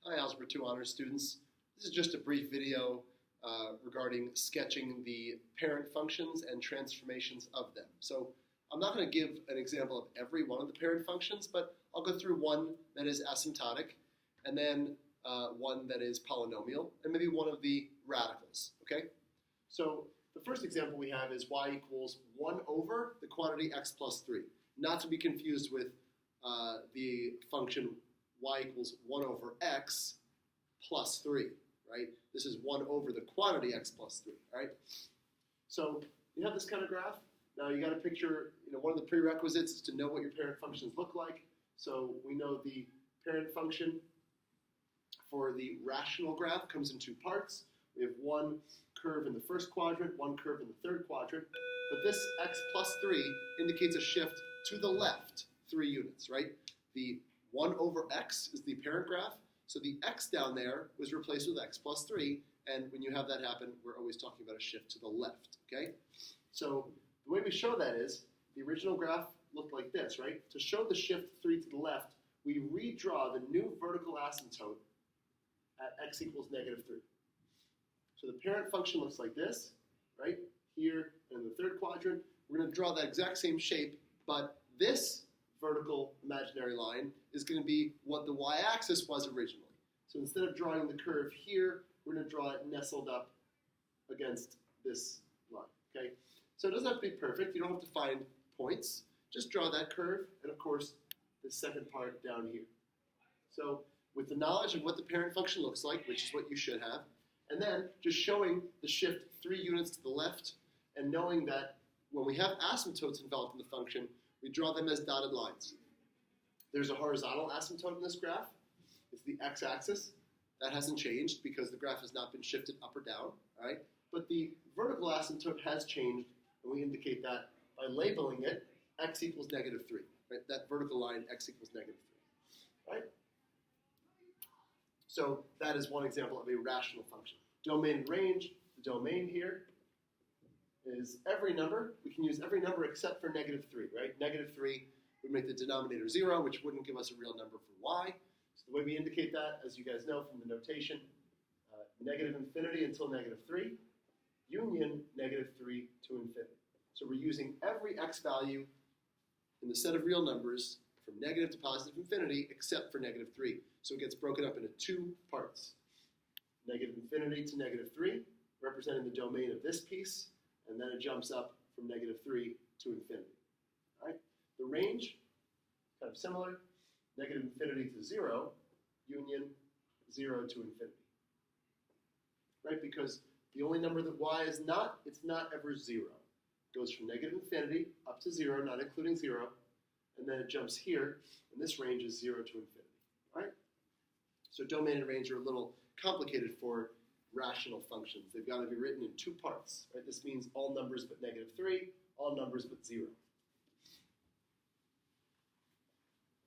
Hi, Algebra 2 Honors students. This is just a brief video regarding sketching the parent functions and transformations of them. So I'm not going to give an example of every one of the parent functions, but I'll go through one that is asymptotic, and then one that is polynomial, and maybe one of the radicals, okay? So the first example we have is y equals 1 over the quantity x plus 3, not to be confused with the function y equals 1 over x plus 3, right? This is 1 over the quantity x plus 3, right? So you have this kind of graph. Now you got to picture, one of the prerequisites is to know what your parent functions look like. So we know the parent function for the rational graph comes in two parts. We have one curve in the first quadrant, one curve in the third quadrant. But this x plus 3 indicates a shift to the left 3 units, right? The 1 over x is the parent graph, so the x down there was replaced with x plus 3, and when you have that happen, we're always talking about a shift to the left, okay? So the way we show that is, the original graph looked like this, right? To show the shift 3 to the left, we redraw the new vertical asymptote at x equals negative 3. So the parent function looks like this, right? Here in the third quadrant, we're going to draw that exact same shape, but this vertical imaginary line is going to be what the y-axis was originally. So instead of drawing the curve here, we're going to draw it nestled up against this line, okay? So it doesn't have to be perfect. You don't have to find points. Just draw that curve, and of course, the second part down here. So with the knowledge of what the parent function looks like, which is what you should have, and then just showing the shift 3 units to the left, and knowing that when we have asymptotes involved in the function, we draw them as dotted lines. There's a horizontal asymptote in this graph. It's the x-axis. That hasn't changed because the graph has not been shifted up or down, right? But the vertical asymptote has changed, and we indicate that by labeling it x equals negative 3, right? That vertical line, x equals negative 3, right? So that is one example of a rational function. Domain and range, the domain here is every number. We can use every number except for negative 3, right? Negative 3 would make the denominator 0, which wouldn't give us a real number for y. So the way we indicate that, as you guys know from the notation, negative infinity until negative 3, union negative 3 to infinity. So we're using every x value in the set of real numbers from negative to positive infinity except for negative 3. So it gets broken up into 2 parts. Negative infinity to negative 3, representing the domain of this piece, and then it jumps up from negative 3 to infinity. All right? The range, kind of similar, negative infinity to 0, union 0 to infinity. Right? Because the only number that y is not, it's not ever 0. It goes from negative infinity up to 0, not including 0, and then it jumps here, and this range is 0 to infinity. All right? So domain and range are a little complicated for rational functions. They've got to be written in 2 parts. Right? This means all numbers but negative 3, all numbers but 0.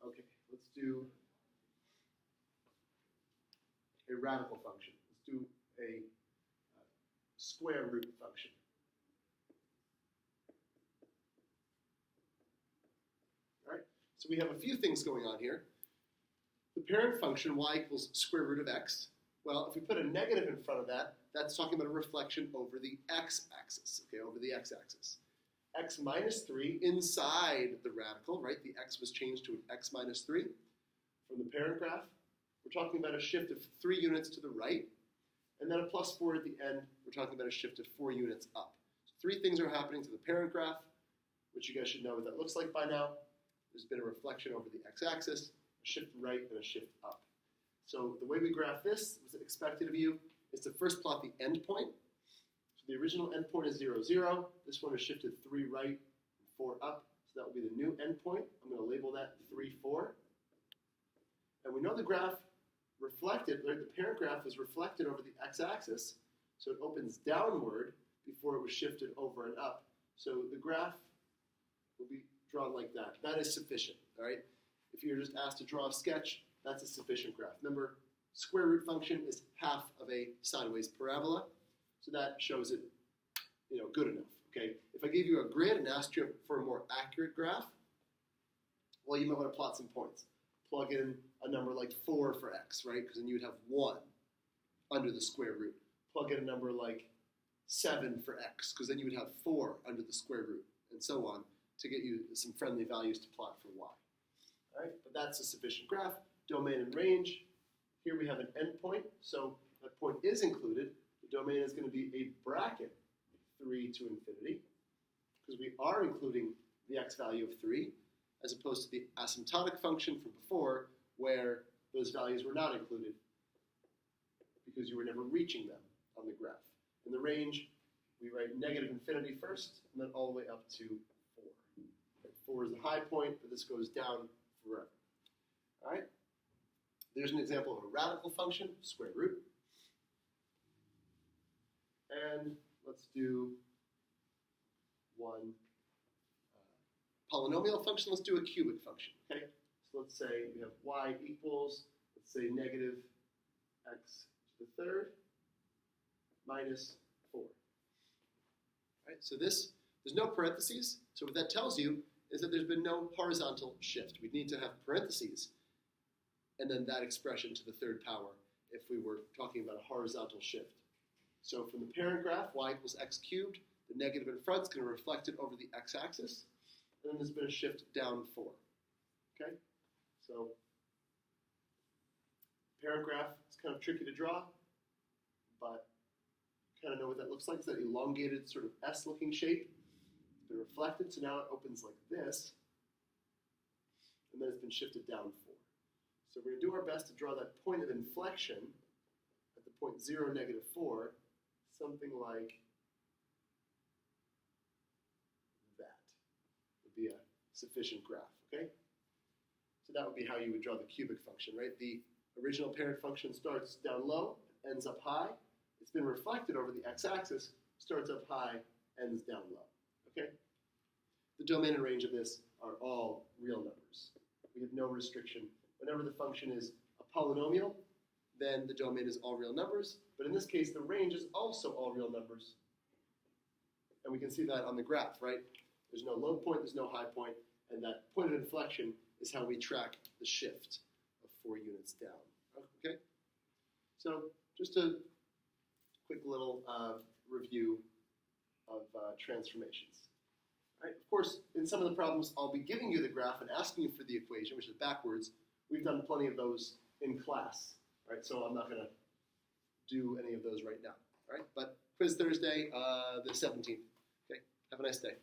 Okay, let's do a radical function. Let's do a square root function. All right, so we have a few things going on here. The parent function, y equals square root of x. Well, if we put a negative in front of that, that's talking about a reflection over the x-axis, okay, over the x-axis. X minus 3 inside the radical, right? The x was changed to an x minus 3 from the parent graph. We're talking about a shift of 3 units to the right, and then a plus 4 at the end. We're talking about a shift of 4 units up. So 3 things are happening to the parent graph, which you guys should know what that looks like by now. There's been a reflection over the x-axis, a shift right, and a shift up. So the way we graph this, what's expected of you, is to first plot the endpoint. So the original endpoint is 0, 0. This one is shifted 3 right and 4 up. So that will be the new endpoint. I'm going to label that 3, 4. And we know the graph reflected, right, the parent graph was reflected over the x-axis. So it opens downward before it was shifted over and up. So the graph will be drawn like that. That is sufficient, all right? If you're just asked to draw a sketch, that's a sufficient graph. Remember, square root function is half of a sideways parabola, so that shows it, good enough. Okay. If I gave you a grid and asked you for a more accurate graph, well, you might want to plot some points. Plug in a number like 4 for x, right? Because then you would have 1 under the square root. Plug in a number like 7 for x, because then you would have 4 under the square root, and so on, to get you some friendly values to plot for y. All right, but that's a sufficient graph. Domain and range. Here we have an endpoint, so that point is included. The domain is going to be a bracket 3 to infinity, because we are including the x value of 3, as opposed to the asymptotic function from before, where those values were not included, because you were never reaching them on the graph. In the range, we write negative infinity first, and then all the way up to 4. Okay, 4 is the high point, but this goes down forever. All right? There's an example of a radical function, square root. And let's do one polynomial function. Let's do a cubic function, okay? So let's say we have y equals, let's say negative x to the third minus 4. All right, so there's no parentheses. So what that tells you is that there's been no horizontal shift. We'd need to have parentheses and then that expression to the third power if we were talking about a horizontal shift. So from the parent graph, y equals x cubed, the negative in front is going to reflect it over the x-axis, and then there's been a shift down 4. Okay? So parent graph is kind of tricky to draw, but you kind of know what that looks like. It's that elongated sort of S-looking shape. It's been reflected, so now it opens like this, and then it's been shifted down 4. So we're going to do our best to draw that point of inflection at the point 0, negative 4, something like that would be a sufficient graph, okay? So that would be how you would draw the cubic function, right? The original parent function starts down low, ends up high. It's been reflected over the x-axis, starts up high, ends down low, okay? The domain and range of this are all real numbers. We have no restriction. Whenever the function is a polynomial, then the domain is all real numbers. But in this case, the range is also all real numbers. And we can see that on the graph, right? There's no low point, there's no high point, and that point of inflection is how we track the shift of 4 units down. Okay? So just a quick little review of transformations. Right? Of course, in some of the problems, I'll be giving you the graph and asking you for the equation, which is backwards. We've done plenty of those in class, right? So I'm not going to do any of those right now, right? But Quiz Thursday, the 17th. Okay, have a nice day.